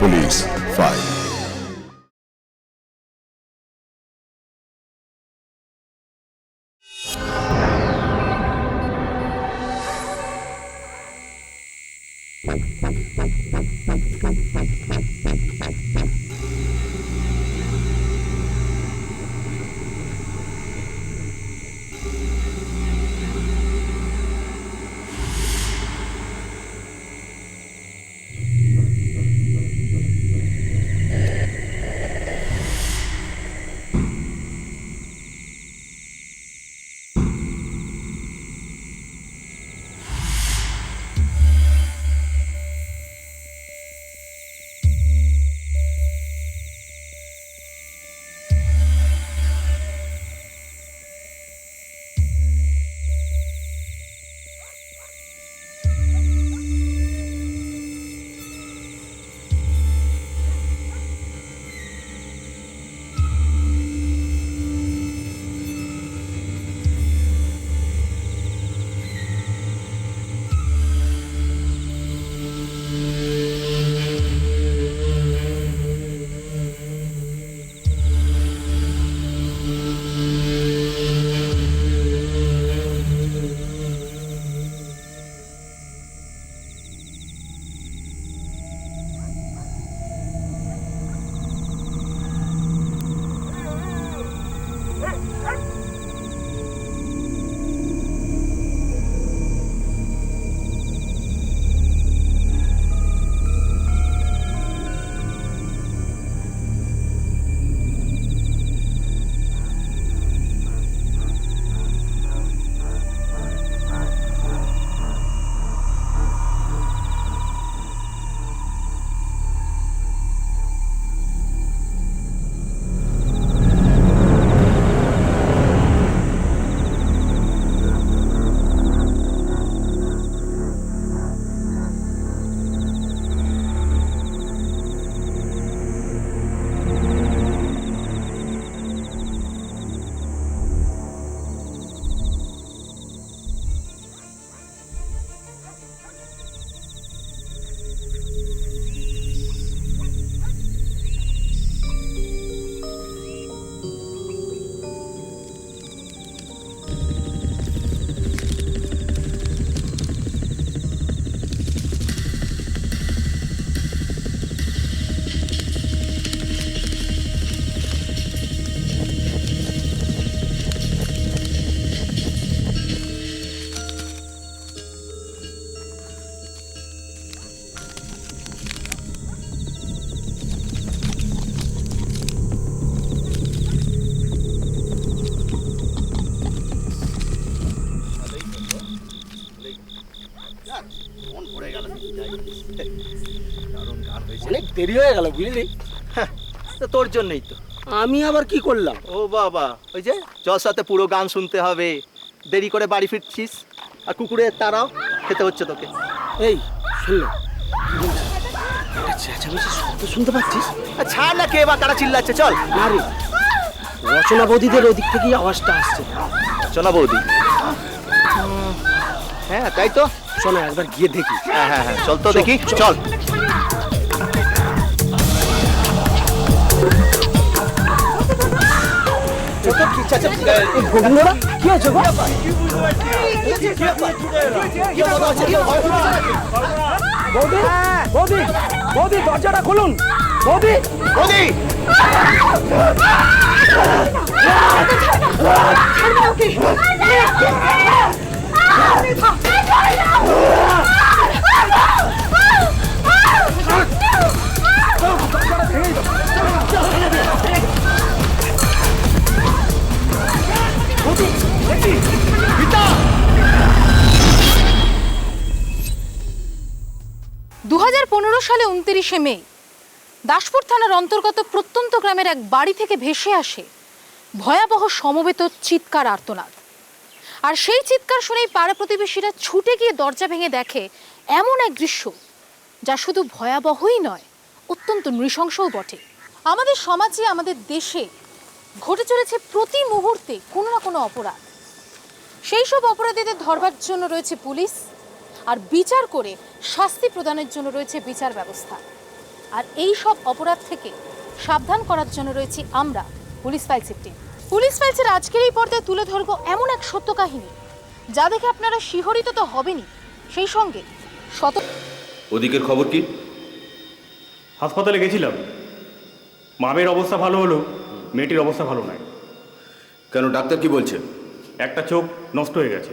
Police file. অনেক দেরি হয়ে গেল বুঝলি। তোর জন্যই তো। আমি আবার কি করলাম? ও বাবা, ওই যে জলসাতে পুরো গান শুনতে হবে, দেরি করে বাড়ি ফিরছিস, আর কুকুরের তারাও খেতে হচ্ছে তোকে। এই শুনলে চেঁচামেচি শব্দ শুনতে পাচ্ছিস? ছাড় না, কে বা কারা চিল্লাচ্ছে, চল। না রে, রচনা বৌদিদের ওদিক থেকেই আওয়াজটা আসছে। রচনা বৌদি? হ্যাঁ তাই তো, শোনো একবার গিয়ে দেখি। হ্যাঁ হ্যাঁ হ্যাঁ, চল তো দেখি, চল। গোবিন্দরা কি হয়েছে গো? বৌদি বৌদি বৌদি, দরজাটা খুলুন। বৌদি বৌদি, সালে 29শে মে দাসপুর থানার অন্তর্গত প্রত্যন্ত গ্রামের এক বাড়ি থেকে ভেসে আসে ভয়াবহ সমবেত চিৎকার আর্তনাদ। আর সেই চিৎকার শুনেই পাড়া প্রতিবেশীরা ছুটে গিয়ে দরজা ভেঙে দেখে এমন এক দৃশ্য যা শুধু ভয়াবহই নয়, অত্যন্ত নৃশংসও বটে। আমাদের সমাজে, আমাদের দেশে ঘটে চলেছে প্রতি মুহূর্তে কোনো না কোনো অপরাধ। সেই সব অপরাধীদের ধরবার জন্য রয়েছে পুলিশ, আর বিচার করে শাস্তি প্রদানের জন্য রয়েছে বিচার ব্যবস্থা। আর এই সব অপরাধ থেকে সাবধান করার জন্য রয়েছি আমরা পুলিশ ফাইলসের টিম। পুলিশ ফাইলসের আজকের এই পর্দায় তুলে ধরবো এমন এক সত্য কাহিনী যা দেখে আপনারা শিহরিত তো হবেনই, সেই সঙ্গে ওদিকের খবর কি? হাসপাতালে গেছিলাম। মামের অবস্থা ভালো হলো, মেয়েটির অবস্থা ভালো নয়। কেন, ডাক্তার কি বলছে? একটা চোখ নষ্ট হয়ে গেছে।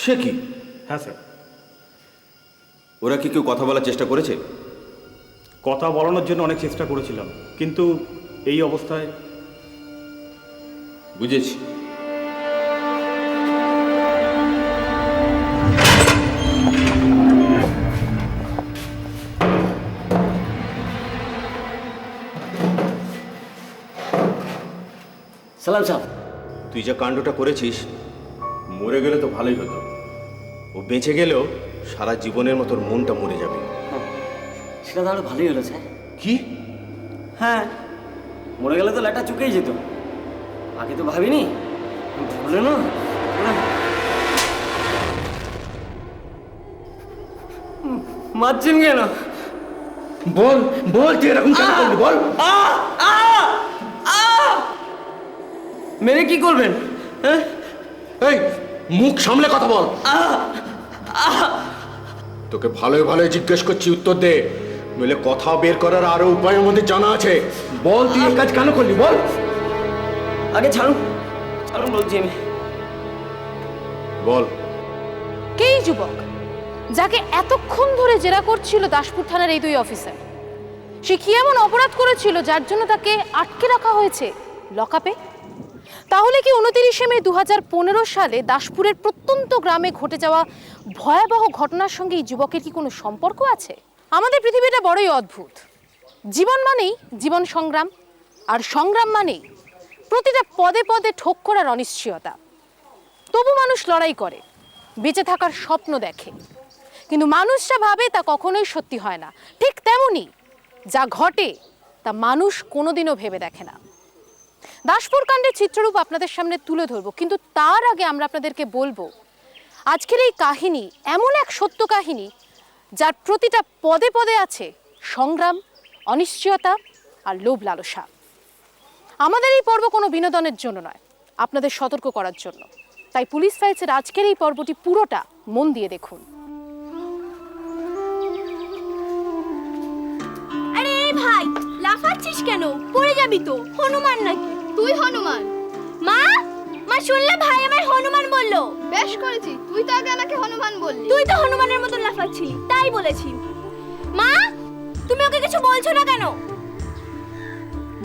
সে কি? হ্যাঁ স্যার। ওরা কি কেউ কথা বলার চেষ্টা করেছে? কথা বলানোর জন্য অনেক চেষ্টা করেছিলাম, কিন্তু এই অবস্থায়। বুঝেছি। সালাম সাহেব, তুই যা কাণ্ডটা করেছিস, মরে গেলে তো ভালোই হতো। ও বেঁচে গেলেও সারা জীবনের মতো ওর মনটা মরে যাবে। সেটা তাহলে ভালোই হলো স্যার। কি? হ্যাঁ, মরে গেলে তো ল্যাটা চুকেই যেত। আগে তো ভাবিনি। বলে না মারছেন কেন? বল বল, তুই এরকম কেন করলি বল। মেরে কি করবেন? হ্যাঁ, এই মুখ সামলে কথা বল। তোকে ভালোই ভালোই জিজ্ঞেস করছি, উত্তর দে। নইলে কথা বের করার আরো উপায় আমাদের জানা আছে। বল, তুই এই কাজ কেন করলি বল। আগে ছাড়ুন, ছাড়ুন বলছি আমি। বল। কে এই যুবক যাকে এতক্ষণ ধরে জেরা করছিল দাসপুর থানার এই দুই অফিসার? সে কি এমন অপরাধ করেছিল যার জন্য তাকে আটকে রাখা হয়েছে লকআপে? তাহলে কি 29 মে 2015 সালে দাসপুরের প্রত্যন্ত গ্রামে ঘটে যাওয়া ভয়াবহ ঘটনার সঙ্গে এই যুবকের কি কোনো সম্পর্ক আছে? আমাদের পৃথিবীটা বড়ই অদ্ভুত। জীবন মানেই জীবন সংগ্রাম, আর সংগ্রাম মানেই প্রতিটা পদে পদে ঠোক্কর আর অনিশ্চয়তা। তবু মানুষ লড়াই করে, বেঁচে থাকার স্বপ্ন দেখে, কিন্তু মানুষরা ভাবে তা কখনোই সত্যি হয় না। ঠিক তেমনি যা ঘটে তা মানুষ কোনোদিনও ভেবে দেখে না। দাসপুর কাণ্ডের চিত্ররূপ আপনাদের সামনে তুলে ধরবো, কিন্তু তার আগে আমরা আপনাদেরকে বলবো আজকের এই কাহিনী এমন এক সত্য কাহিনী যার প্রতিটা পদে পদে আছে সংগ্রাম, অনিশ্চয়তা আর লোভ লালসা। আমাদের এই পর্ব কোনো বিনোদনের জন্য নয়, আপনাদের সতর্ক করার জন্য। তাই পুলিশ ফাইলসের আজকের এই পর্বটি পুরোটা মন দিয়ে দেখুন। আরে এই ভাই, লাফাচ্ছিস কেন? পড়ে যাবি তো। হনুমান নাকি তুই? হনুমান? মা, মা শুনলে ভাই আমার হনুমান বললো। বেশ করেছি, তুই তো আগে আমাকে হনুমান বললি। তুই তো হনুমানের মতো লাফাচ্ছিলি, তাই বলেছি। মা, তুমি ওকে কিছু বলছো না কেন?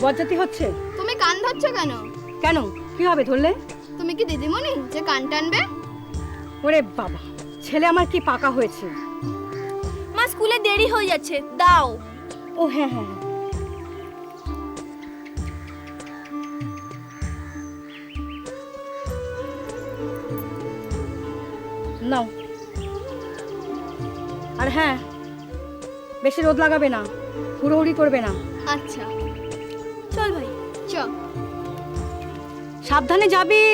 বজ্জাতি হচ্ছে। তুমি কান ধরছো কেন? কেন, কি হবে ধরলে? তুমি কি দিদিমণি যে কান টানবে? ওরে বাবা, ছেলে আমার কি পাকা হয়েছে। মা, স্কুলে দেরি হয়ে যাচ্ছে, দাও। ও হ্যাঁ হ্যাঁ, নাও। আর হ্যাঁ, বেশি রোদ লাগাবে না, হুড়োহুড়ি করবে না। আচ্ছা চল ভাই, চল। সাবধানে যাবি।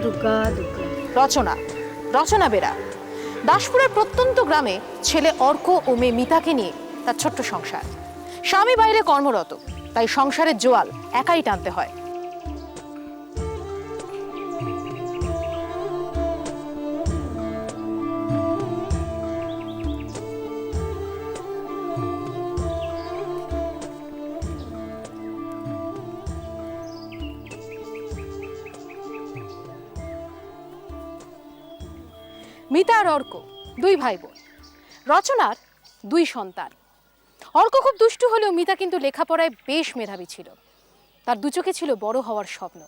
দুর্গা দুর্গা। রচনা বেরা দাসপুরের প্রত্যন্ত গ্রামে ছেলে অর্ক ও মেয়ে মিতাকে নিয়ে তার ছোট্ট সংসার। স্বামী বাইরে কর্মরত, তাই সংসারের জোয়াল একাই টানতে হয়। মিতা আর অর্ক দুই ভাই বোন। রচনার দুই সন্তান। অর্ক খুব দুষ্টু হলেও মিতা কিন্তু লেখাপড়ায় বেশ মেধাবী ছিল। তার দু চোখে ছিল বড় হওয়ার স্বপ্ন,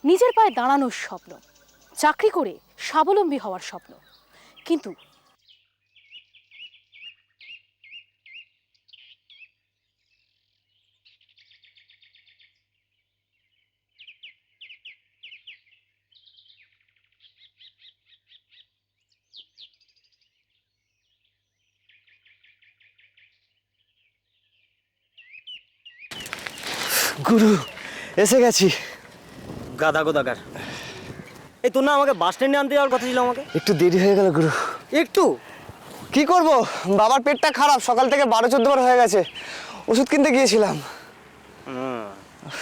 নিজের পায়ে দাঁড়ানোর স্বপ্ন, চাকরি করে স্বাবলম্বী হওয়ার স্বপ্ন। কিন্তু গুরু, এসে গেছি। গাদা গোদাগার। এই তোর না আমাকে বাস স্ট্যান্ডে আনতে যাওয়ার কথা ছিল আমাকে। একটু দেরি হয়ে গেল গুরু। একটু? কি করব, বাবার পেটটা খারাপ, সকাল থেকে 12-14 বার হয়ে গেছে, ওষুধ কিনতে গিয়েছিলাম।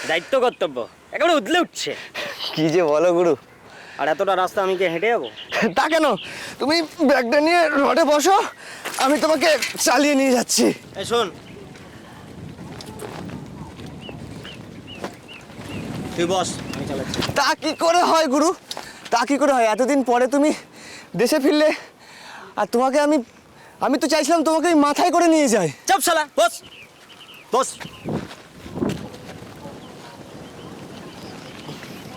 দায়িত্ব কর্তব্য একেবারে উদলে উঠছে। কি যে বলো গুরু। আর এতটা রাস্তা আমি কি হেঁটে যাবো? তা কেন, তুমি ব্যাগটা নিয়ে রডে বসো, আমি তোমাকে চালিয়ে নিয়ে যাচ্ছি। এই শোন, তুই বস, আমি চালাচ্ছি। তা কি করে হয় গুরু, তা কি করে হয়? এতদিন পরে তুমি দেশে ফিরলে, আর তোমাকে আমি তো চাইছিলাম তোমাকে এই মাথায় করে নিয়ে যাই। চাপ শালা, বস বস।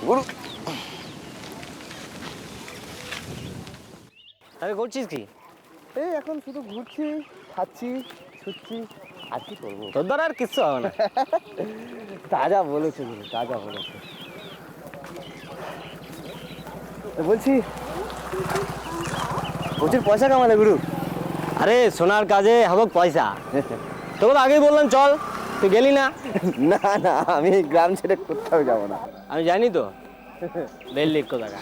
গুরু, তাহলে করছিস কি? এই এখন শুধু ঘুরছি, খাচ্ছি, ছুটছি, আর কি করবো? তোর দ্বারা আর কিচ্ছু হবে না। তাজা বলেছো গুরু, তাজা বলেছো। বলছি প্রচুর পয়সা কামালে গুরু। আরে সোনার কাজে হবক পয়সা। তোকে তো আগেই বললাম চল, তুই গেলি না। না না, আমি গ্রাম ছেড়ে কোথাও যাবো না। আমি জানি তো বেল লিখ টাকা।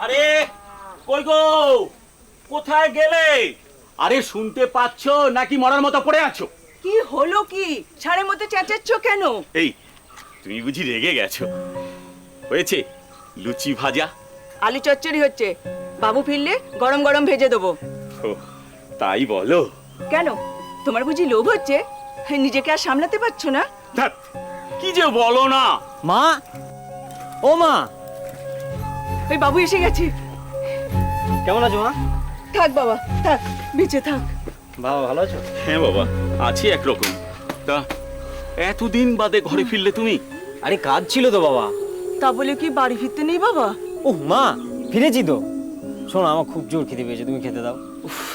আরে কই গো, কোথায় গেলে? আরে শুনতে পাচ্ছ নাকি মরার মতো পড়ে আছো? কি হলো কি? ছাড়ের মধ্যে চেঁচাচ্ছ কেন? এই তুমি বুঝি রেগে গেছো? হয়েছে লুচি ভাজা, আলু চচ্চড়ি হচ্ছে, বাবু ফিরলে গরম গরম ভেজে দেবো। ও তাই বলো? কেন, তোমার বুঝি লোভ হচ্ছে? নিজেকে আর সামলাতে পারছো না? ধ্যাৎ, কি যে বলো না। মা, ও মা, ওই বাবু এসে গেছে। কেমন আছো মা? থাক বাবা, থাক, বেঁচে থাক। বাবা ভালো আছো? হ্যাঁ বাবা, আছি একরকম। তা এতদিন বাদে ঘরে ফিরলে তুমি? আরে কাজ ছিল তো বাবা। তা বলে কি বাড়ি ফিরতে নেই বাবা? ওহ মা, ফিরেছি তো। শোনো, আমার খুব জোর খিদে পেয়েছে, তুমি খেতে দাও।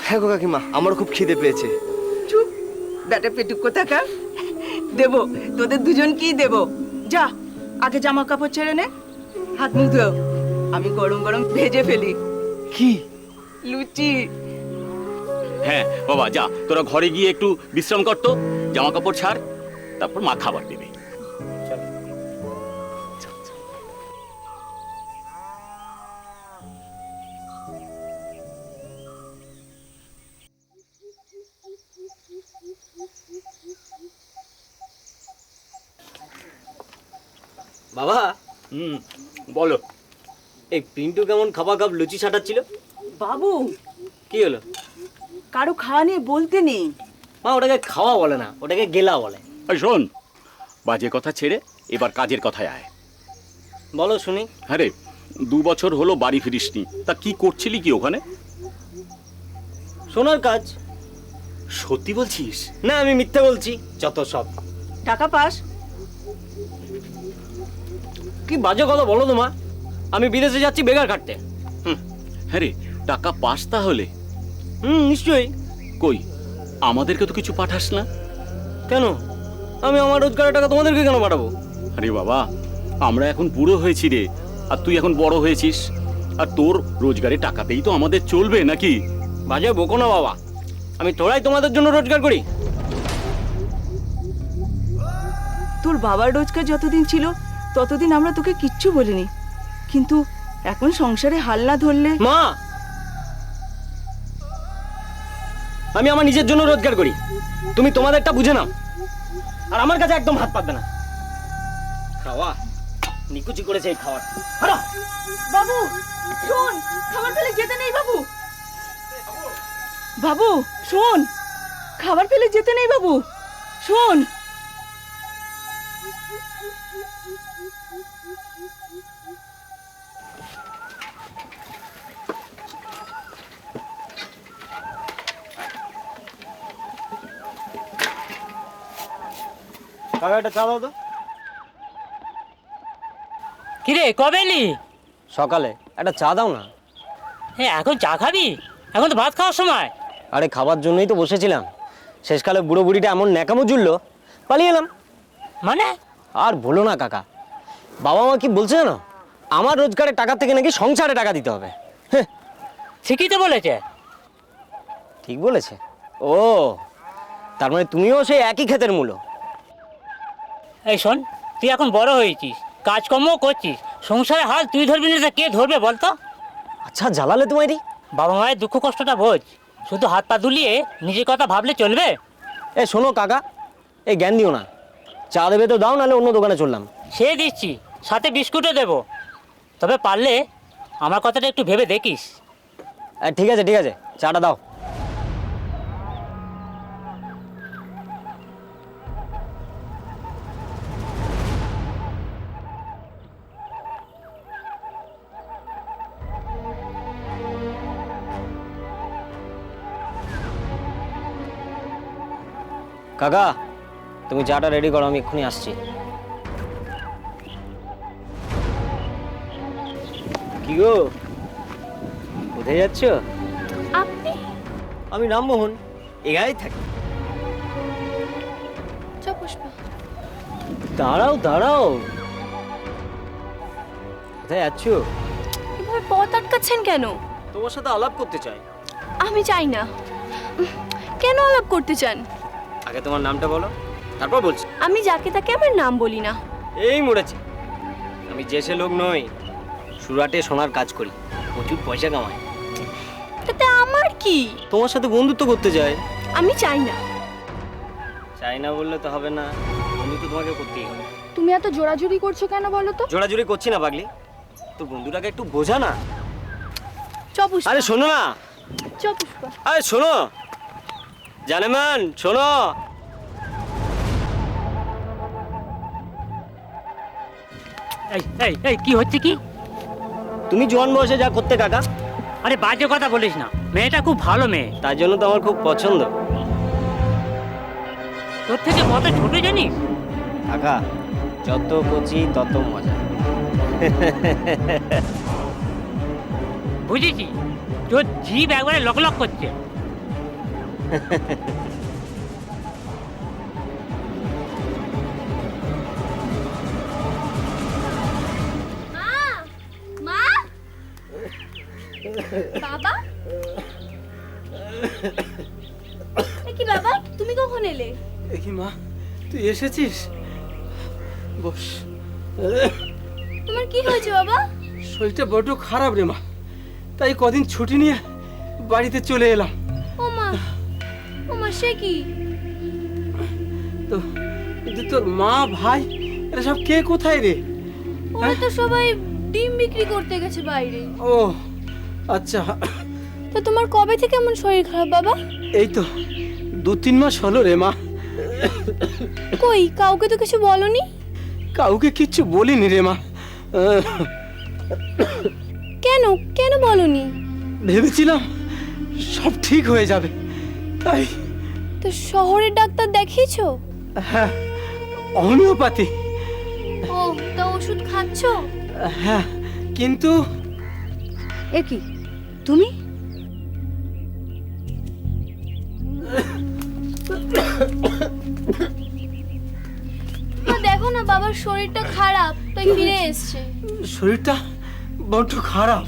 হ্যাঁ গো কাকিমা, আমারও খুব খিদে পেয়েছে। চুপ, বেটা পেটুক কোথাকার। দেবো, তোদের দুজনকেই দেবো। যা, আগে জামা কাপড় ছেড়ে নে, হাত মুখ ধো, আমি গরম গরম ভেজে ফেলি। কি? লুচি। হ্যাঁ বাবা, যা তোরা ঘরে গিয়ে একটু বিশ্রাম করতো, জামা কাপড় ছাড়, তারপর মা খাবার দেবে। বাবা, বলো। এই পিন্টু কেমন খাবা খাব লুচি ছাটাচ্ছিল? বাবু, কি হলো? কারো খাওয়া নিয়ে বলতে নেই। মা, ওটাকে খাওয়া বলে না, ওটাকে গেলা বলে। এই শোন, বাজে কথা ছেড়ে এবার কাজের কথায় আয়। বলো শুনি। আরে 2 বছর হলো বাড়ি ফিরিসনি, তা কি করছিলি কি ওখানে? সোনার কাজ। সত্যি বলছিস? না, আমি মিথ্যে বলছি, যত সব। টাকা পাস? কি বাজে কথা বলো তো মা, আমি বিদেশে যাচ্ছি বেকার খাটতে। হ্যাঁ রে, টাকা পাস তাহলে? নিশ্চয়ই। কই আমাদেরকে তো কিছু পাঠাস না? কেন, আমি আমার রোজগারের টাকা তোমাদেরকে কেন পাঠাবো? আরে বাবা, আমরা এখন বুড়ো হয়েছি রে, আর তুই এখন বড় হয়েছিস, আর তোর রোজগারের টাকাতেই তো আমাদের চলবে নাকি? বাজে বকো না বাবা, আমি তোরাই তোমাদের জন্য রোজগার করি। তোর বাবার রোজগার যতদিন ছিল ততদিন আমরা তোকে কিচ্ছু বলিনি, কিন্তু এখন সংসারে হাল না ধরলে। মা, আমি আমার নিজের জন্য রোজগার করি, তুমি তোমাদেরটা বুঝে নাও, আর আমার কাছে একদম হাত পাতবে না। খাওয়া নিকুচি করেছে এই খাওয়ার। বাবু শোন, খাবার ফেলে যেতে নেই বাবু। বাবু শোন, খাবার ফেলে যেতে নেই বাবু, শোন। কাকা একটা চা দাও তো। কিরে কবে এলি? সকালে একটা চা দাও না। হ্যাঁ, এখন চা খাবি? এখন তো ভাত খাওয়ার সময়। আরে খাবার জন্যই তো বসেছিলাম, শেষকালে বুড়ো বুড়িটা এমন ন্যাকামো জুড়লো, পালিয়ে এলাম। মানে? আর বলো না কাকা, বাবা মা কি বলছে জানো, আমার রোজগারের টাকা থেকে নাকি সংসারে টাকা দিতে হবে। ঠিকই তো বলেছে। ঠিক বলেছে? ও, তার মানে তুমিও সেই একই ক্ষেতের মূলো। এই শোন, তুই এখন বড় হয়েছিস, কাজকর্মও করছিস, সংসারে হাল তুই ধরবি না, কে ধরবে বলতো? আচ্ছা জ্বালালে তোমারই, বাবা মায়ের দুঃখ কষ্টটা বোঝ। শুধু হাত পা দুলিয়ে নিজের কথা ভাবলে চলবে? এ শোনো কাকা, এই জ্ঞান দিও না। চা দেবে তো দাও, নাহলে অন্য দোকানে চললাম। সে দিচ্ছি, সাথে বিস্কুটও দেবো। তবে পারলে আমার কথাটা একটু ভেবে দেখিস। ঠিক আছে ঠিক আছে, চাটা দাও। কাকা, তুমি চাটা রেডি করো, আমি এক্ষুনি আসছি। কি গো, কোথায় যাচ্ছ? আপনি? আমি রামমোহন, এগাই থাকি। চ পুষ্পা। দাঁড়াও দাঁড়াও, কোথায় যাচ্ছ? এভাবে পথ আটকাচ্ছেন কেন? তোমার সাথে আলাপ করতে চাই। আমি চাই না। কেন আলাপ করতে চান? আগে তোমার নামটা বলো, তারপর বলছি। আমি যাকে তাকে আমার নাম বলি না। এই মরেছে, আমি যে সে লোক নই। সুরাটে সোনার কাজ করি, প্রচুর পয়সা কামাই। তাতে আমার কি? তোমার সাথে বন্ধুত্ব করতে চাই। আমি চাই না। চাই না বললে তো হবে না, বন্ধুত্ব তোমাকে করতেই হবে। তুমি এত জোরাজুরি করছো কেন বলো তো? জোড়াজুড়ি করছি না পাগলি, তোর বন্ধুটাকে একটু বোঝা না। চ পুষ্পা। আরে শোনো না, চ পুষ্পা। আরে শোনো জানেমান, শোনো। এই এই এই কি হচ্ছে কি? তুমি জোয়ান বয়সে যা করতে কাকা, আরে বাজে কথা বলিস না, মেয়েটা খুব ভালো মেয়ে। তার জন্য তো আমার খুব পছন্দ। তোর থেকে কত ছোট জানিস? কাকা, যত কচি তত মজা। বুঝেছি, তোর জিভ একবারে লক লক করছে। মা, মা, বাবা। এ কি বাবা, তুমি কখন এলে? দেখি মা, তুই এসেছিস? বস। তোমার কি হয়েছে বাবা? শরীরটা বড্ড খারাপ রে মা, তাই কদিন ছুটি নিয়ে বাড়িতে চলে এলাম। ও মা, ও মা, সে কি? তো কিন্তু তোর মা ভাই এরা সব কে কোথায় রে? ওরা তো সবাই ডিম বিক্রি করতে গেছে বাইরে। ও আচ্ছা। তো তোমার কবে থেকে এমন শরীর খারাপ বাবা? এই তো 2-3 মাস হলো রে মা। কই, কাউকে তো কিছু বলনি? কাউকে কিচ্ছু বলিনি রে মা। কেন কেন বলনি? ভেবেছিলাম সব ঠিক হয়ে যাবে, তাই। তো শহরের ডাক্তার দেখিয়েছো? হ্যাঁ, হোমিওপ্যাথি। ও, তা ওষুধ খাচ্ছো? হ্যাঁ, কিন্তু এ কি তুমি? দেখো না, বাবার শরীরটা খারাপ, তাই ফিরে এসছে। শরীরটা বড্ড খারাপ।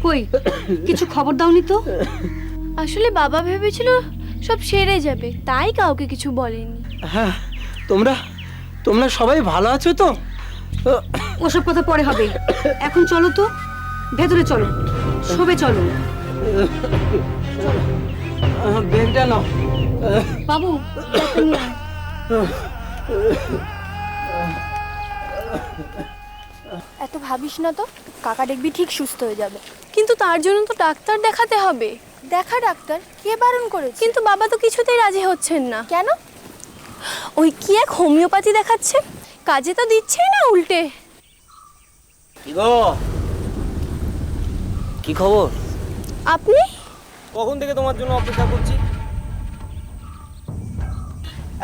কই, কিছু খবর দাওনি তো? আসলে বাবা ভেবেছিল সব সেরে যাবে, তাই কাউকে কিছু বলেনি। হ্যাঁ, তোমরা সবাই ভালো আছো তো? ওসব কথা পরে হবে, এখন চলো তো, ভেতরে চলো, শোবে চলো। ব্যাগটা নাও। বাবু, ব্যাগটা নিয়ে আয়। এত ভাবিস না তো, কাকা দেখবি ঠিক সুস্থ হয়ে যাবে। কিন্তু তার জন্য তো ডাক্তার দেখাতে হবে। দেখা ডাক্তার? কে বারণ করেছে? কিন্তু বাবা তো কিছুতেই রাজি হচ্ছেন না। কেন? ওই কি এক হোমিওপ্যাথি দেখাচ্ছে, কাজে তো দিচ্ছেই না, উল্টে। কি গো, কি খবর? আপনি? কখন থেকে তোমার জন্য অপেক্ষা করছি।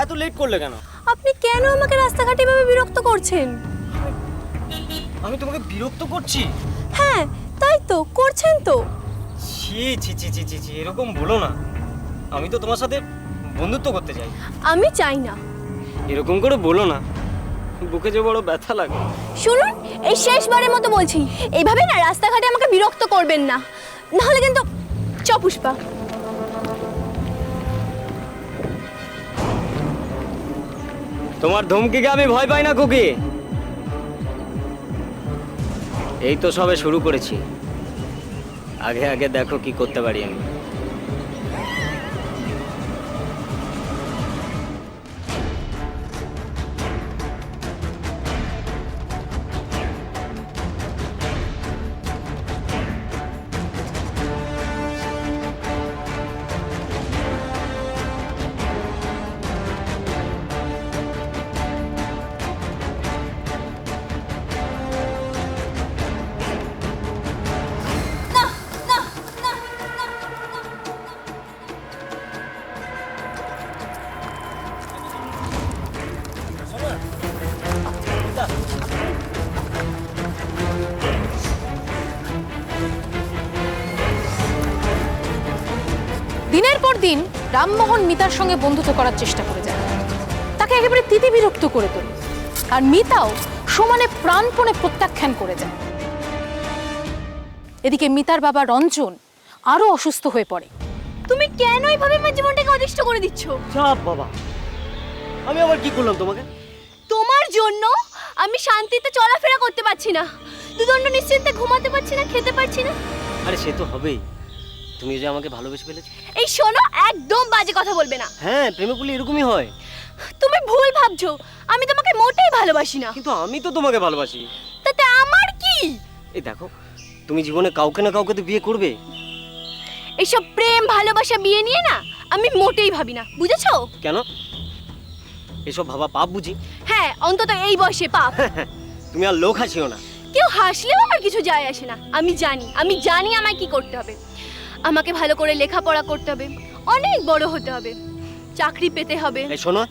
এত লেট করলে কেন? আপনি কেন আমাকে রাস্তাঘাটে এভাবে বিরক্ত করছেন? আমি তোমাকে বিরক্ত করছি? হ্যাঁ, তাই তো করছেন তো। ছি ছি ছি ছি ছি ছি, এরকম বলো না। আমি তো তোমার সাথে বন্ধুত্ব করতে চাই। আমি চাই না। এরকম করে বলো না, বুকে যে বড় ব্যথা লাগে। শুনুন, এই শেষবারের মতো বলছি, এইভাবে না রাস্তাঘাটে আমাকে বিরক্ত করবেন না, নাহলে কিন্তু। চ পুষ্পা। তোমার ধমকিকে আমি ভয় পাই না খুকি। এই তো সবে শুরু করেছি, আগে আগে দেখো কি করতে পারি আমি। দিনের পর দিন রামমোহন মিতার সঙ্গে বন্ধুত্ব করার চেষ্টা করে যায়, তাকে একেবারে তিতিবিরক্ত করে তোলে। আর মিতাও সমানে প্রাণপণে প্রত্যাখ্যান করে যায়। এদিকে মিতার বাবা রঞ্জন আরো অসুস্থ হয়ে পড়ে। তুমি কেন এইভাবে আমার জীবনটাকে অতিষ্ঠ করে দিচ্ছ? চাপ বাবা, আমি আবার কি করলাম তোমাকে? তোমার জন্য আমি শান্তিতে চলাফেরা করতে পারছি না, দুদণ্ড নিশ্চিন্তে ঘুমাতে পারছি না, খেতে পারছি না। আরে সে তো হবেই, তুমি যে আমাকে ভালোবেসে ফেলেছো। এই শোনো, একদম বাজে কথা বলবে না। হ্যাঁ, প্রেমে পড়লে এরকমই হয়। তুমি ভুল ভাবছো, আমি তোমাকে মোটেই ভালোবাসি না। কিন্তু আমি তো তোমাকে ভালোবাসি। তাতে আমার কি? এই দেখো, তুমি জীবনে কাউকে না কাউকে তো বিয়ে করবে। এইসব প্রেম ভালোবাসা বিয়ে নিয়ে না আমি মোটেই ভাবি না, বুঝেছো? কেন? এসব ভাবা পাপ বুঝি? হ্যাঁ, অন্তত এই বয়সে পাপ। তুমি আর লোক হাসিও না। কেউ হাসলেও আমার কিছু যায় আসে না। আমি জানি আমায় কি করতে হবে। আমাকে ভালো করে লেখাপড়া করতে হবে, অনেক বড় হতে হবে, চাকরি পেতে হবে। এই শোনো,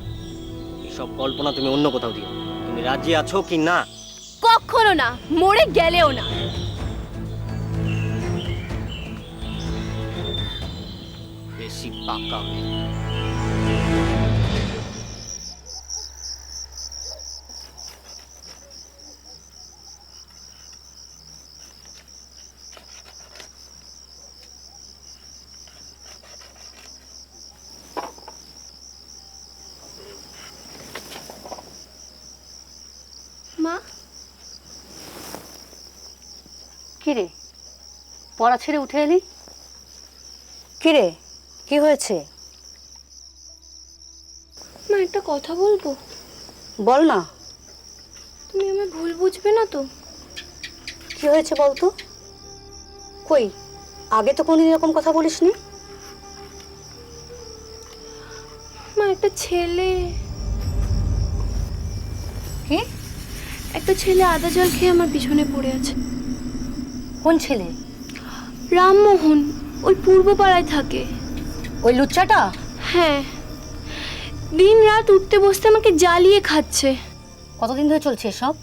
এসব কল্পনা তুমি অন্য কোথাও দিও। তুমি রাজি আছো কি না? কখনো না, মরে গেলেও না। বেশি পাকা মেয়ে। মা, কিরে পড়া ছেড়ে উঠে এলি? কিরে কি হয়েছে? মা একটা কথা বলবো? বল না। তুমি আমায় ভুল বুঝবে না তো? কি হয়েছে বলতো? কই আগে তো কোনদিন এরকম কথা বলিসনি। মা, একটা ছেলে কি? একটা ছেলে আদা জল খেয়ে আমার পিছনে পড়ে আছে। কোন ছেলে? রামমোহন, ওই পূর্ব পাড়ায় থাকে। ওই লুচ্চাটা? হ্যাঁ, দিন রাত উঠতে বসতে আমাকে জ্বালিয়ে খাচ্ছে। কতদিন ধরে চলছে এসব?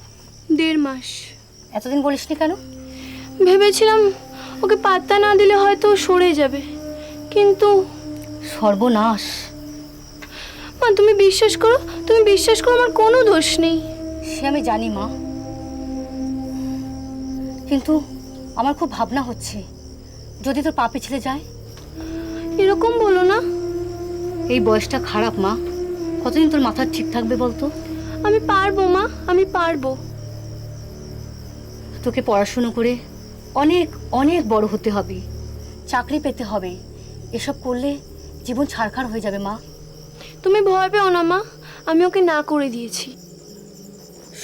1.5 মাস। এতদিন বলিসনি কেন? ভেবেছিলাম ওকে পাত্তা না দিলে হয়তো ও সরে যাবে, কিন্তু সর্বনাশ। মা তুমি বিশ্বাস করো, আমার কোনো দোষ নেই। সে আমি জানি মা, কিন্তু আমার খুব ভাবনা হচ্ছে যদি তোর পা পিছলে যায়। এরকম বলো না। এই বয়সটা খারাপ মা, কতদিন তোর মাথা ঠিক থাকবে বলতো? আমি পারবো মা, আমি পারবো। তোকে পড়াশুনো করে অনেক অনেক বড় হতে হবে, চাকরি পেতে হবে। এসব করলে জীবন ছারখার হয়ে যাবে মা। তুমি ভয় পেও না মা, আমি ওকে না করে দিয়েছি।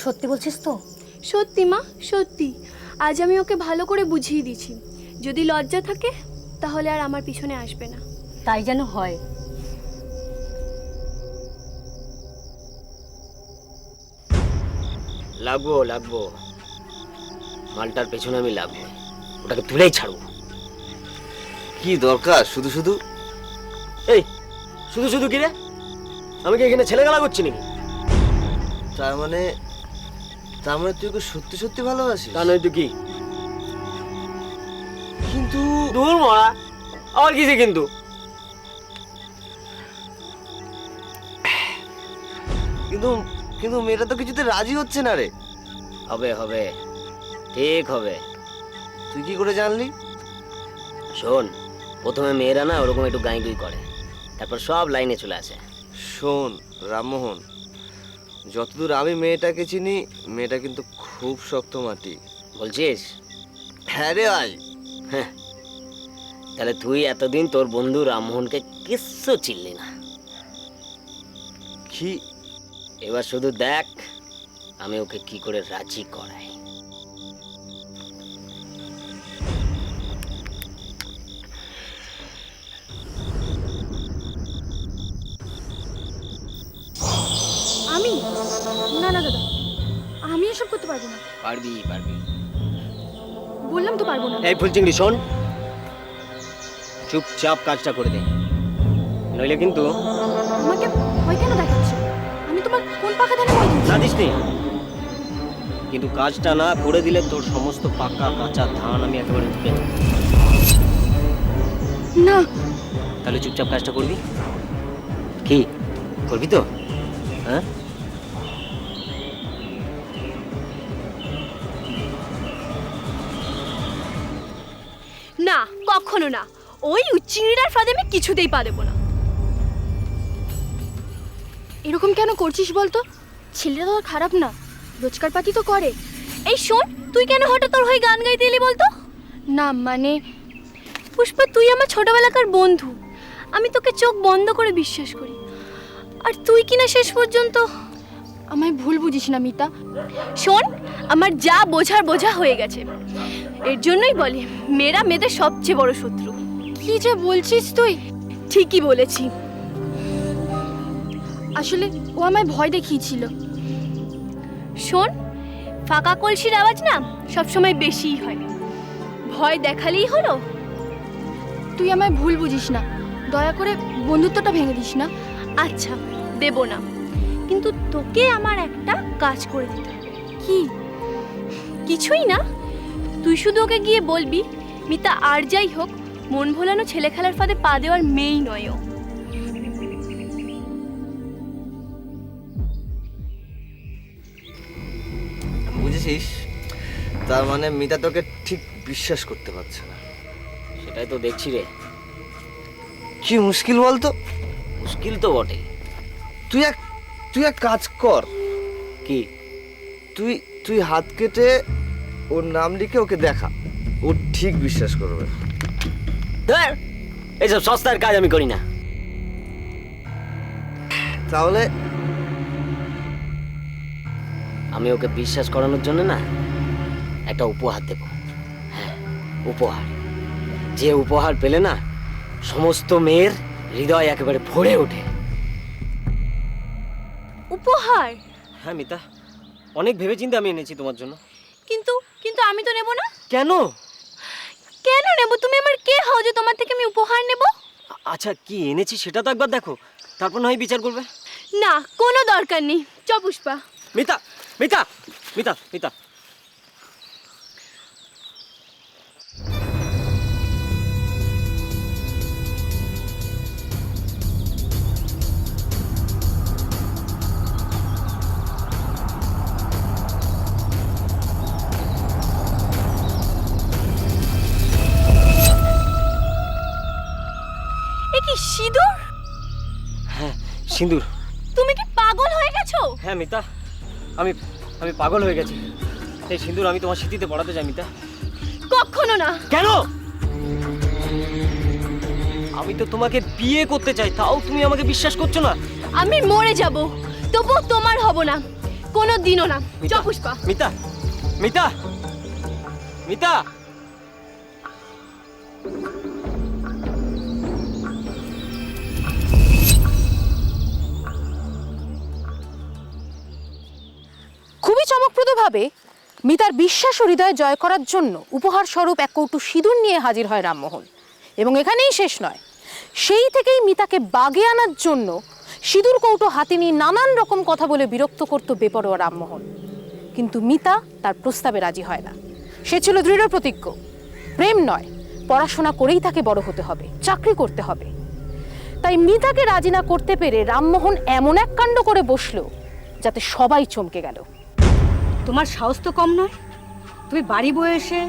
সত্যি বলছিস তো? সত্যি মা, সত্যি। আজ আমি ওকে ভালো করে বুঝিয়ে দিয়েছি, যদি লজ্জা থাকে তাহলে আর আমার পিছনে আসবে না। তাই যেন হয়। লাগবো মালটার পেছনে আমি লাগবো, ওটাকে তুলেই ছাড়বো। কি দরকার শুধু শুধু? এই শুধু শুধু কি রে? আমি কি এখানে ছেলে খেলা করছি নাকি? তার মানে তুই ওকে সত্যি সত্যি ভালোবাসিস? তা নয় তো কি? কিন্তু দূর মরা, আবার কিসে কিন্তু? কিন্তু কিন্তু মেয়েটা তো কিছুতে রাজি হচ্ছে না রে। হবে ঠিক হবে। তুই কি করে জানলি? শোন, প্রথমে মেয়েরা না ওরকম একটু গাঁই গুই করে, তারপর সব লাইনে চলে আসে। শোন রামমোহন, যতদূর আমি মেয়েটাকে চিনি, মেয়েটা কিন্তু খুব শক্ত মাটি। বলছিস? হ্যাঁ রে ভাই। হ্যাঁ, তাহলে তুই এতদিন তোর বন্ধু রামমোহনকে কিচ্ছু চিনলি না। কি? এবার শুধু দেখ আমি ওকে কি করে রাজি করাই। আমি না না দাদা, আমি এসব করতে পারবো না। পারবি পারবি। বললাম তো পারবো না। এই ফুলচিংড়ি শোন, চুপচাপ কাজটা করে দে, নইলে কিন্তু আমাকে ভয় কেন দেখাচ্ছ? আমি তোমার কোন পাকা ধানে ভয় দিচ্ছি? না দিস নি, কিন্তু কাজটা না করে দিলে তোর সমস্ত পাকা কাঁচা ধান আমি একেবারে তুলে দেব। না। তাহলে চুপচাপ কাজটা করবি? কি করবি তো? হ্যাঁ, না, কখনো না। ওই উচ্চিংড়িটার ফাঁদে আমি কিছুতেই পা দেবো না। এরকম কেন করছিস বলতো? ছেলেটা তো আর খারাপ না, রোজগার পাতি তো করে। এই শোন, তুই কেন হঠাৎ তোর হয়ে গান গাইতে এলি বলতো? না মানে পুষ্পা, তুই আমার ছোটবেলাকার বন্ধু, আমি তোকে চোখ বন্ধ করে বিশ্বাস করি, আর তুই কিনা শেষ পর্যন্ত আমায় ভুল বুঝিস না মিতা। শোন, আমার যা বোঝার বোঝা হয়ে গেছে। এর জন্যই বলে মেয়েরা মেয়েদের সবচেয়ে বড় শত্রু। কি যে বলছিস তুই? ঠিকই বলেছি। আসলে ও আমায় ভয় দেখিয়েছিল। শোন, ফাঁকা কলসির আওয়াজ না সবসময় বেশিই হয়, ভয় দেখালেই হলো। তুই আমায় ভুল বুঝিস না, দয়া করে বন্ধুত্বটা ভেঙে দিস না। আচ্ছা, দেব না, কিন্তু তোকে আমার একটা কাজ করে দিতে হবে। কি? কিছুই না, তুই শুধু ওকে গিয়ে বলবি মিতা আর যাই হোক মন ভোলানো ছেলে খেলার ফাঁদে পা দেওয়ার মেয়েই নয় ও। বুঝেছিস? তার মানে মিতা তোকে ঠিক বিশ্বাস করতে পারছে না। সেটাই তো দেখছি রে। কি মুশকিল বলতো? মুশকিল তো বটে। তুই এক কাজ কর। কি? তুই হাত কেটে ওর নাম লিখে ওকে দেখা, ও ঠিক বিশ্বাস করবে। ধর, এইসব সস্তার কাজ আমি করি না। তাহলে আমি ওকে বিশ্বাস করানোর জন্য না একটা উপহার দেব। হ্যাঁ, উপহার, যে উপহার পেলে না সমস্ত মেয়ের হৃদয় একেবারে ভরে ওঠে। উপহার? হ্যাঁ মিতা, অনেক ভেবেচিন্তে আমি এনেছি তোমার জন্য। কিন্তু কিন্তু আমি তো নেব না। কেন? কেন নেব? তুমি আমার কে হও যে তোমার থেকে আমি উপহার নেব? আচ্ছা, কি এনেছি সেটা তো একবার দেখো, তারপর না হয় বিচার করবে। না, কোনো দরকার নেই। চ পুষ্পা। মিতা মিতা মিতা মিতা, এ কি সিঁদুর? হ্যাঁ সিঁদুর। তুমি কি পাগল হয়ে গেছো? হ্যাঁ মিতা, আমি পাগল হয়ে গেছি। এই সিঁদুর আমি তোমার স্মৃতিতে পড়াতে চাই মিতা। কখনো না। কেন? আমি তো তোমাকে বিয়ে করতে চাই, তাও তুমি আমাকে বিশ্বাস করছো না। আমি মরে যাব, তবু তোমার হব না, কোনো দিনও না। চ পুষ্পা। মিতা মিতা মিতা, খুবই চমকপ্রদভাবে মিতার বিশ্বাস ও হৃদয় জয় করার জন্য উপহার স্বরূপ এক কৌটো সিঁদুর নিয়ে হাজির হয় রামমোহন। এবং এখানেই শেষ নয়, সেই থেকেই মিতাকে বাগে আনার জন্য সিঁদুর কৌটো হাতে নিয়ে নানান রকম কথা বলে বিরক্ত করত বেপরোয়া রামমোহন। কিন্তু মিতা তার প্রস্তাবে রাজি হয় না। সে ছিল দৃঢ় প্রতিজ্ঞ, প্রেম নয়, পড়াশোনা করেই তাকে বড় হতে হবে, চাকরি করতে হবে। তাই মিতাকে রাজি না করতে পেরে রামমোহন এমন এক কাণ্ড করে বসলো যাতে সবাই চমকে গেল। তোমার সাহস তো কম নয়, তুমি বাড়ি বয়ে এসে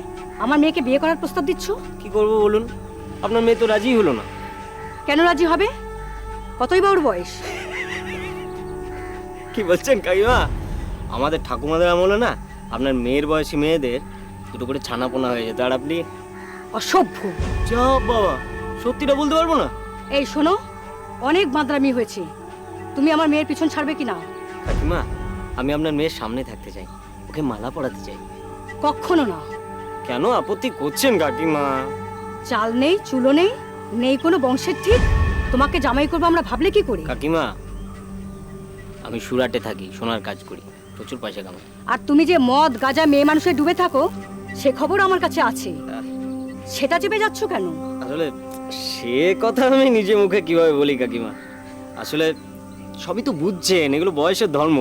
আমার মেয়েকে বিয়ে করার প্রস্তাব দিচ্ছ। কি করবো বলুন, আপনার মেয়ে তো রাজি হলো না। কেন রাজি হবে? কতই বা ওর বয়স? কি বলছেন কাকিমা? আমাদের ঠাকুমাদের আমলে না আপনার মেয়ের বয়সী মেয়েদের দুটো করে ছানাপোনা হয়ে যেত, আর আপনি অসভ্য। যা বাবা, সত্যিটা বলতে পারবো না। এই শোনো, অনেক মাদ্রামি হয়েছে, তুমি আমার মেয়ের পিছন ছাড়বে কি না? কাকিমা, আমি আপনার মেয়ের সামনে থাকতে চাই, ওকে মালা পরাতে চাই। কখনো না। কেন আপত্তি করছেন কাকিমা? চাল নেই, চুলো নেই, নেই কোনো বংশের ঠিক, তোমাকে জামাই করবো আমরা ভাবলে কি করি? কাকিমা, আমি সুরাটে থাকি, সোনার কাজ করি, প্রচুর পয়সা কামাই। আর তুমি যে মদ গাঁজা মেয়ে মানুষের ডুবে থাকো, সে খবর আমার কাছে আছে। সেটা চেপে যাচ্ছ কেন? আসলে সে কথা আমি নিজে মুখে কিভাবে বলি কাকিমা, আসলে সবই তো বুঝছেন, এগুলো বয়সের ধর্ম।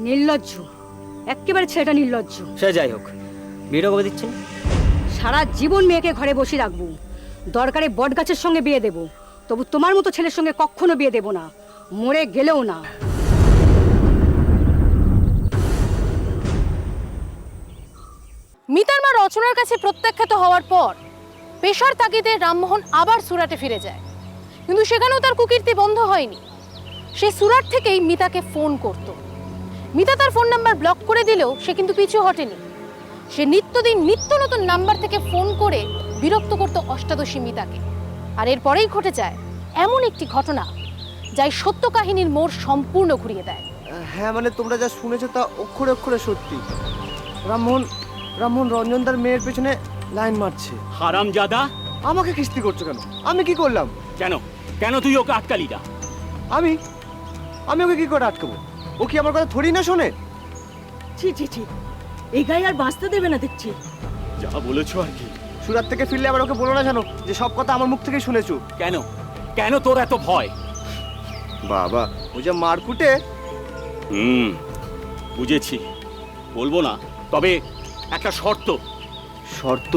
নির্লজ্জ, একেবারে ছেলেটা নির্লজ্জ। সে যাই হোক, বিয়েটা কবে দিচ্ছেন? সারা জীবন মেয়েকে ঘরে বসে রাখবো, দরকারে বট গাছের সঙ্গে বিয়ে দেব, তবু তোমার মতো ছেলের সঙ্গে কখনো বিয়ে দেব না, মরে গেলেও না। মিতার মা রচনার কাছে প্রত্যাখ্যাত হওয়ার পর পেশার তাগিদে রামমোহন আবার সুরাটে ফিরে যায়, কিন্তু সেখানেও তার কুকীর্তি বন্ধ হয়নি। সে সুরাট থেকেই মিতাকে ফোন করত। মিতা তার ফোন নাম্বার ব্লক করে দিলেও সে কিন্তু পিছু হটেনি। সে নিত্যদিন নিত্য নতুন নাম্বার থেকে ফোন করে বিরক্ত করত অষ্টাদশী মিতাকে। আর এরপরেই ঘটে যায় এমন একটি ঘটনা যা এই সত্য কাহিনীর মোড় সম্পূর্ণ ঘুরিয়ে দেয়। হ্যাঁ মানে তোমরা যা শুনেছো তা অক্ষরে অক্ষরে সত্যি। রামমোহন রঞ্জনদার মেয়ের পেছনে লাইন মারছে। হারামজাদা! আমাকে কিস্তি করছো কেন? আমি কি করলাম? কেন কেন তুই ওকে আটকালি না? আমি ওকে কি করে আটকাবো? ও কি আমার কথা থোড়ি না শোনে? ছি ছি ছি, এই গায়ে আর বাঁচতে দেবে না দেখছি। যা বলেছো আর কি। সুরাত থেকে ফিরলে আবার ওকে বলো না জানো যে সব কথা আমার মুখ থেকেই শুনেছো। কেন কেন তোর এত ভয়? বাবা, ও যে মারকুটে। বুঝেছি, বলবো না, তবে একটা শর্ত। শর্ত?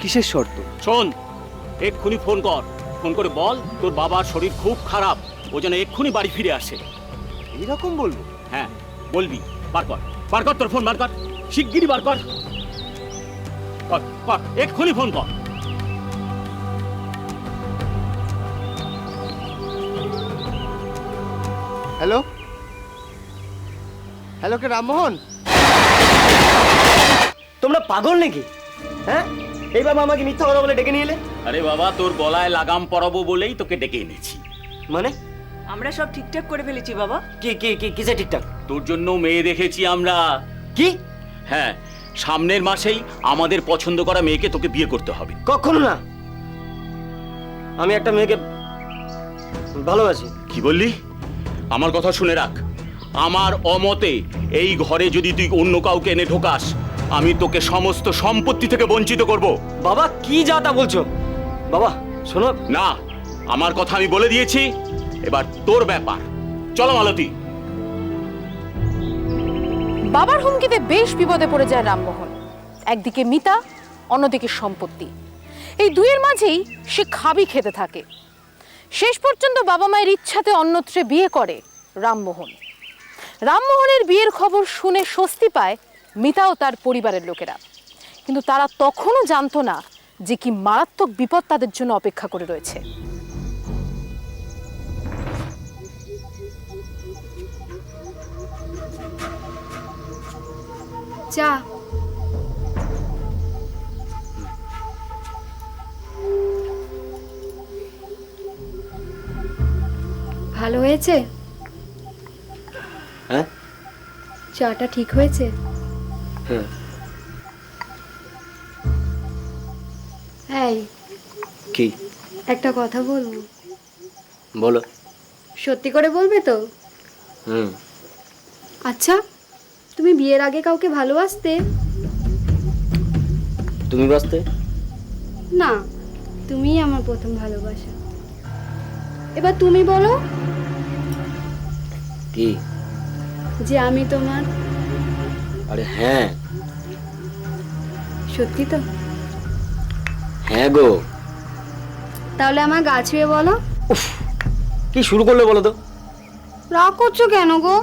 কিসের শর্ত? শোন, এক্ষুনি ফোন করে বল তোর বাবার শরীর খুব খারাপ, ও যেন এক্ষুনি বাড়ি ফিরে আসে। এইরকম বলবো? হ্যাঁ বলবি। বার কর তোর ফোন, বার কর, শিগগিরই বার কর, এক্ষুনি ফোন কর। হ্যালো কে রামমোহন? তোমরা পাগল নাকি? হ্যাঁ, এইভাবে আমাকে মিথ্যা কথা বলে ডেকে নিয়ে এলে? আরে বাবা, তোর গলায় লাগাম পরাবো বলেই তোকে ডেকে এনেছি। মানে? আমরা সব ঠিকঠাক করে ফেলেছি বাবা। কিসে ঠিকঠাক? তোর জন্য মেয়ে দেখেছি আমরা। কি? হ্যাঁ, সামনের মাসেই আমাদের পছন্দ করা মেয়েকে তোকে বিয়ে করতে হবে। কখনো না, আমি একটা মেয়েকে ভালোবাসি। কি বললি? আমার কথা শুনে রাখ, আমার অমতে এই ঘরে যদি তুই অন্য কাউকে এনে ঢোকাস, আমি তোকে সমস্ত সম্পত্তি থেকে বঞ্চিত করব। বাবা, কি যা তা বলছো? বাবা শোনো না, আমার কথা আমি বলে দিয়েছি, এবার তোর ব্যাপার। চলো মালতী। বাবার হুমকিতে বেশ বিপদে পড়ে যায় রামমোহন। একদিকে মিতা, অন্যদিকে সম্পত্তি, এই দুইয়ের মাঝেই সে খাবি খেতে থাকে। শেষ পর্যন্ত বাবা মায়ের ইচ্ছাতে অন্যত্রে বিয়ে করে রামমোহনের বিয়ের খবর শুনে স্বস্তি পায় মিতা ও তার পরিবারের লোকেরা, কিন্তু তারা তখনও জানতো না যে কি মারাত্মক বিপদ তাদের জন্য অপেক্ষা করে রয়েছে। চা। ভালো হয়েছে? হ্যাঁ, চাটা ঠিক হয়েছে? হ্যাঁ। এই, কি? একটা কথা বলবো। বলো। সত্যি করে বলবে তো? আচ্ছা, তুমি বিয়ের আগে কাউকে ভালোবাসতে? তুমি বাসতে? না, তুমিই আমার প্রথম ভালোবাসা। এবার তুমি বলো কি? যে আমি তোমার। আরে হ্যাঁ। সত্যি তো? হ্যাঁ গো। তাহলে আমার গা ছুঁয়ে বলো। কি শুরু করলে বলো তো? রাগ করছো কেন গো?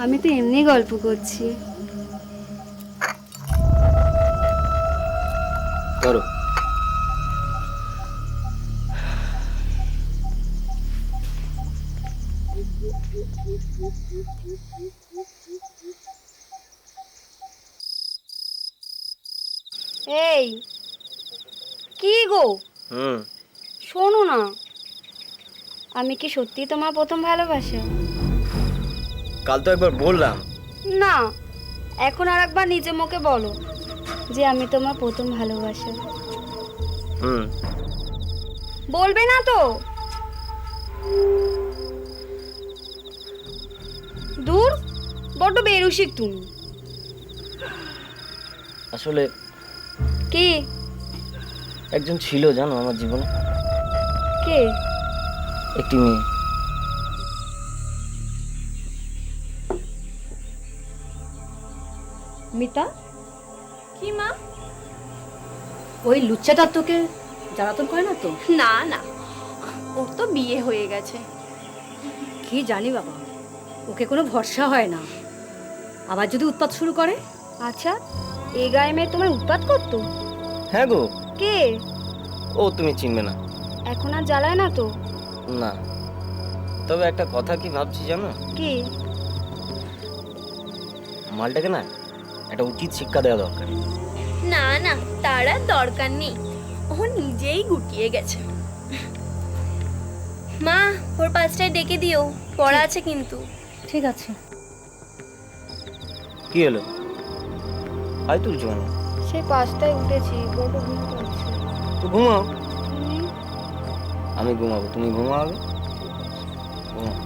আমি তো এমনি গল্প করছি। করো। এই, কি গো? হুম। শোনো না, আমি কি সত্যি তোমার প্রথম ভালোবাসা? কাল তো একবার বললাম। না, এখন আর একবার নিজে মুখে বলো যে আমি তোমার প্রথম ভালোবাসা। হুম। বলবে না তো? দূর, বড্ড বেরুশিক তুমি। আসলে কি? একজন ছিল জানো আমার জীবনে, কে? একটি মেয়ে। মিতা, কি মা? ওই লুচ্চাটা তোকে জ্বালাতন করে না তো? না না, ওর তো বিয়ে হয়ে গেছে। কি জানি বাবা, ওকে কোনো ভরসা হয় না। আবার যদি উৎপাত শুরু করে? আচ্ছা, এই গায়ে মেয়ে তোমার উৎপাত করতো? হ্যাঁ গো। কে? ও তুমি চিনবে না। এখন আর জ্বালায় না তো? না, তবে একটা কথা কি ভাবছি জানো? কি? মালটাকে না একটা উচিত শিক্ষা দেওয়া দরকার। না না, তার আর দরকার নেই, ও নিজেই গুটিয়ে গেছে। মা, ওর 5টায় ডেকে দিও, পড়া আছে কিন্তু। ঠিক আছে। কি হলো, আয় তুলছো কেন? সেই 5টায় উঠেছি, বড় ঘুম পাচ্ছে। তো ঘুমাও। আমি ঘুমাবো, তুমি ঘুমাও আগে। ঘুমাও।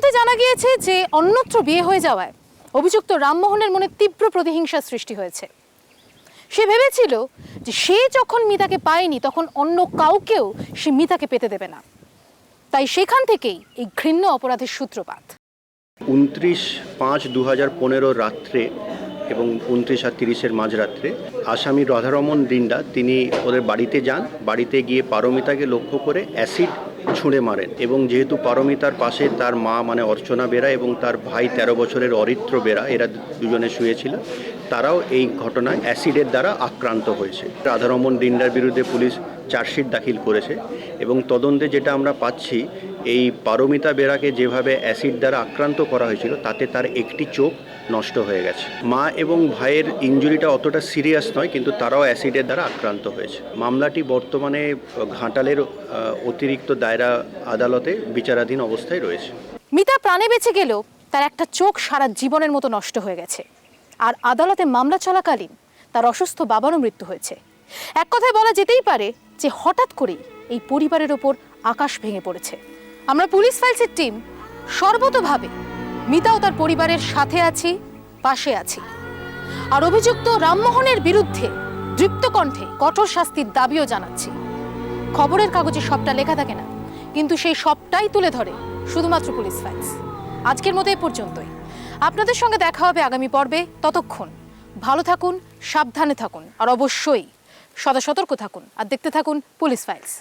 তদন্তে জানা গিয়েছে যে অন্যত্র বিয়ে হয়ে যাওয়ায় অভিযুক্ত রামমোহনের মনে তীব্র প্রতিহিংসার সৃষ্টি হয়েছে। সে ভেবেছিল যে সে যখন মিতাকে পায়নি তখন অন্য কাউকেও সে মিতাকে পেতে দেবে না, তাই সেখান থেকেই এই ঘৃণ্য অপরাধের সূত্রপাত। 29/5/2015 রাত্রে এবং 29 আর 30-এর মাঝরাত্রে আসামি রাধারমন ডিন্ডা তিনি ওদের বাড়িতে যান। বাড়িতে গিয়ে পারমিতাকে লক্ষ্য করে অ্যাসিড ছুঁড়ে মারেন এবং যেহেতু পারমিতার পাশে তার মা মানে অর্চনা বেরা এবং তার ভাই 13 বছরের অরিত্র বেরা, এরা দুজনে শুয়েছিল, তারাও এই ঘটনায় অ্যাসিডের দ্বারা আক্রান্ত হয়েছে। রাধারমন ডিন্ডার বিরুদ্ধে পুলিশ চার্জশিট দাখিল করেছে এবং তদন্তে যেটা আমরা পাচ্ছি, এই পারমিতা বেরাকে যেভাবে অ্যাসিড দ্বারা আক্রান্ত করা হয়েছিল তাতে তার একটি চোখ নষ্ট হয়ে গেছে। মা এবং ভাইয়ের ইনজুরিটা অতটা সিরিয়াস নয়, কিন্তু তারাও অ্যাসিডের দ্বারা আক্রান্ত হয়েছে। মামলাটি বর্তমানে ঘাটালের অতিরিক্ত দায়রা আদালতে বিচারাধীন অবস্থায় রয়েছে। মিতা প্রাণে বেঁচে গেলেও তার একটা চোখ সারা জীবনের মতো নষ্ট হয়ে গেছে, আর আদালতে মামলা চলাকালীন তার অসুস্থ বাবারও মৃত্যু হয়েছে। এক কথায় বলা যেতেই পারে যে হঠাৎ করেই এই পরিবারের ওপর আকাশ ভেঙে পড়েছে। আমরা পুলিশ ফাইলসের টিম সর্বতোভাবে মিতা ও তার পরিবারের সাথে আছি, পাশে আছি, আর অভিযুক্ত রামমোহনের বিরুদ্ধে দৃপ্ত কণ্ঠে কঠোর শাস্তির দাবিও জানাচ্ছি। খবরের কাগজে সবটা লেখা থাকে না, কিন্তু সেই সবটাই তুলে ধরে শুধুমাত্র পুলিশ ফাইলস। আজকের মতো এ পর্যন্তই। আপনাদের সঙ্গে দেখা হবে আগামী পর্বে। ততক্ষণ ভালো থাকুন, সাবধানে থাকুন, আর অবশ্যই সদা সতর্ক থাকুন, আর দেখতে থাকুন পুলিশ ফাইলস।